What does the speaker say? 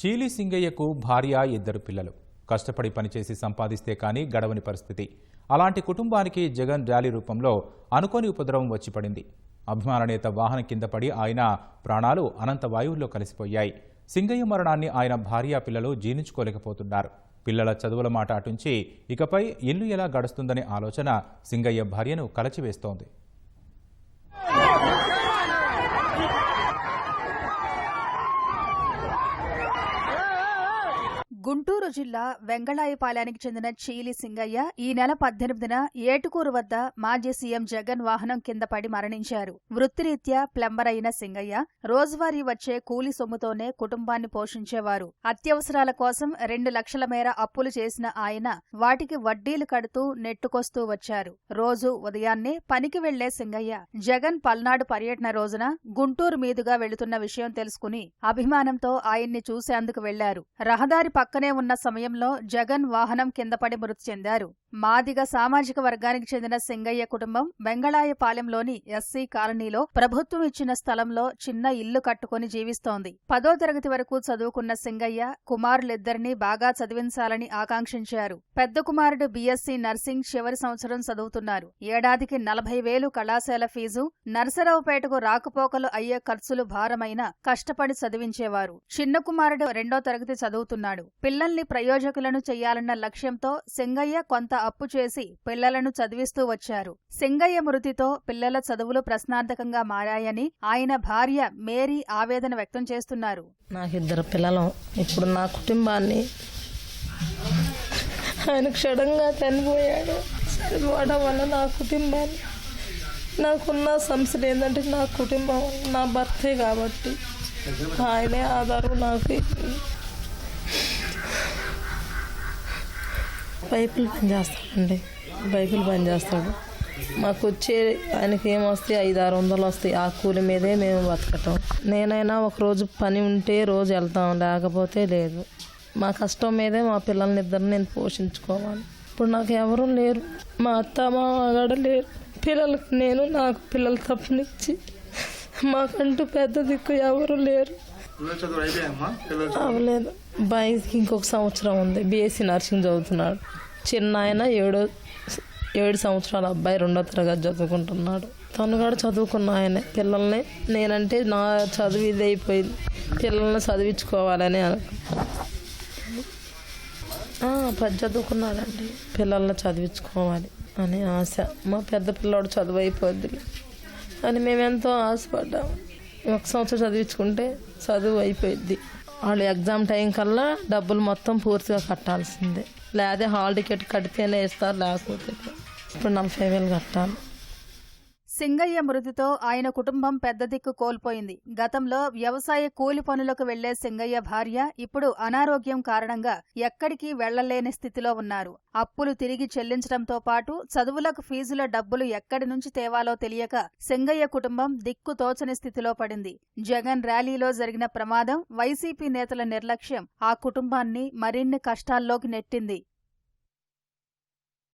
చీలి సింగయ్యకు భార్య, 2 పిల్లలు. కష్టపడి పనిచేసి సంపాదిస్తే కానీ గడవని పరిస్థితి. అలాంటి కుటుంబానికి జగన్ ర్యాలీ రూపంలో అనుకోని ఉపద్రవం వచ్చి పడింది. అభిమాన నేత వాహనం కింద పడి ఆయన ప్రాణాలు అనంత వాయువుల్లో కలిసిపోయాయి. సింగయ్య మరణాన్ని ఆయన భార్య, పిల్లలు జీర్ణించుకోలేకపోతున్నారు. పిల్లల చదువుల మాట అటుంచి ఇకపై ఇల్లు ఎలా గడుస్తుందనే ఆలోచన సింగయ్య భార్యను కలచివేస్తోంది. గుంటూరు జిల్లా వెంగళాయపాలెనికి చెందిన చీలి సింగయ్య ఈ నెల 18న ఏటుకూరు వద్ద మాజీ సీఎం జగన్ వాహనం కింద పడి మరణించారు. వృత్తిరీత్యా ప్లంబర్ అయిన సింగయ్య రోజువారీ వచ్చే కూలి సొమ్ముతోనే కుటుంబాన్ని పోషించేవారు. అత్యవసరాల కోసం 2 లక్షల మేర అప్పులు చేసిన ఆయన వాటికి వడ్డీలు కడుతూ నెట్టుకొస్తూ వచ్చారు. రోజు ఉదయాన్నే పనికి వెళ్లే సింగయ్య జగన్ పల్నాడు పర్యటన రోజున గుంటూరు మీదుగా వెళుతున్న విషయం తెలుసుకుని అభిమానంతో ఆయన్ని చూసేందుకు వెళ్లారు. రహదారి పక్కనే ఉన్న సమయంలో జగన్ వాహనం కిందపడి మృతి చెందారు. మాదిగ సామాజిక వర్గానికి చెందిన సింగయ్య కుటుంబం వెంగళాయపాలెంలోని ఎస్సీ కాలనీలో ప్రభుత్వం ఇచ్చిన స్థలంలో చిన్న ఇల్లు కట్టుకుని జీవిస్తోంది. 10వ తరగతి వరకు చదువుకున్న సింగయ్య కుమారులిద్దరినీ బాగా చదివించాలని ఆకాంక్షించారు. పెద్ద కుమారుడు బీఎస్సీ నర్సింగ్ చివరి సంవత్సరం చదువుతున్నారు. ఏడాదికి 40,000 కళాశాల ఫీజు, నర్సరావుపేటకు రాకపోకలు అయ్యే ఖర్చులు భారమైన కష్టపడి చదివించేవారు. చిన్న కుమారుడు 2వ తరగతి చదువుతున్నాడు. పిల్లల్ని ప్రయోజకులను చెయ్యాలన్న లక్ష్యంతో సింగయ్య కొంత అప్పు చేసి పిల్లలను చదివిస్తూ వచ్చారు. సింగయ్య మృతితో పిల్లల చదువులు ప్రశ్నార్థకంగా మారాయని ఆయన భార్య మేరీ ఆవేదన వ్యక్తం చేస్తున్నారు. నాకు 2 పిల్లలు. ఇప్పుడు నా కుటుంబాన్ని ఆయన క్షణంగా చనిపోయాడు. చనిపోవడం వల్ల నా కుటుంబాన్ని, నాకున్న సమస్యలు ఏంటంటే నా కుటుంబం నా భర్తే కాబట్టి ఆయనే ఆధారం. నాకు పైపులు పనిచేస్తాడండి, పైపులు పనిచేస్తాడు. మాకు వచ్చే ఆయనకి ఏమొస్తాయి 500-600 వస్తాయి. ఆ కూలి మీదే మేము బతకటం. నేనైనా ఒకరోజు పని ఉంటే రోజు వెళ్తాం, లేకపోతే లేదు. మా కష్టం మీదే మా పిల్లల్ని నేను పోషించుకోవాలి. ఇప్పుడు నాకు ఎవరూ లేరు. మా అత్త మా మగడ లేరు. పిల్లలకు నేను, నాకు పిల్లలు తప్పనిచ్చి మాకంటూ పెద్ద దిక్కు ఎవరు లేరు. అవలేదు. బాయ్కి ఇంకొక సంవత్సరం ఉంది. బీఎస్సీ నర్సింగ్ చదువుతున్నాడు. చిన్న ఆయన 7 సంవత్సరాల అబ్బాయి 2వ తరగతి చదువుకుంటున్నాడు. తను కూడా చదువుకున్న ఆయనే. పిల్లల్ని నేనంటే నా చదువు ఇది అయిపోయింది, పిల్లల్ని చదివించుకోవాలని పెద్ద చదువుకున్నాడండి. పిల్లల్ని చదివించుకోవాలి అని ఆశ. మా పెద్ద పిల్లోడు చదువు అయిపోద్ది అని మేమెంతో ఆశపడ్డాము. 1 సంవత్సరం చదివించుకుంటే చదువు అయిపోయింది. వాళ్ళు ఎగ్జామ్ టైం కల్లా డబ్బులు మొత్తం పూర్తిగా కట్టాల్సిందే. లేదా హాల్ టికెట్ కడితేనే ఇస్తారు, లేకపోతే ఇప్పుడు 40,000 కట్టాలి. సింగయ్య మృతితో ఆయన కుటుంబం పెద్ద దిక్కు కోల్పోయింది. గతంలో వ్యవసాయ కూలి పనులకు వెళ్లే సింగయ్య భార్య ఇప్పుడు అనారోగ్యం కారణంగా ఎక్కడికి వెళ్లలేని స్థితిలో ఉన్నారు. అప్పులు తిరిగి చెల్లించడంతో పాటు చదువులకు ఫీజుల డబ్బులు ఎక్కడి నుంచి తేవాలో తెలియక సింగయ్య కుటుంబం దిక్కు తోచని స్థితిలో పడింది. జగన్ ర్యాలీలో జరిగిన ప్రమాదం, వైసీపీ నేతల నిర్లక్ష్యం ఆ కుటుంబాన్ని మరిన్ని కష్టాల్లోకి నెట్టింది.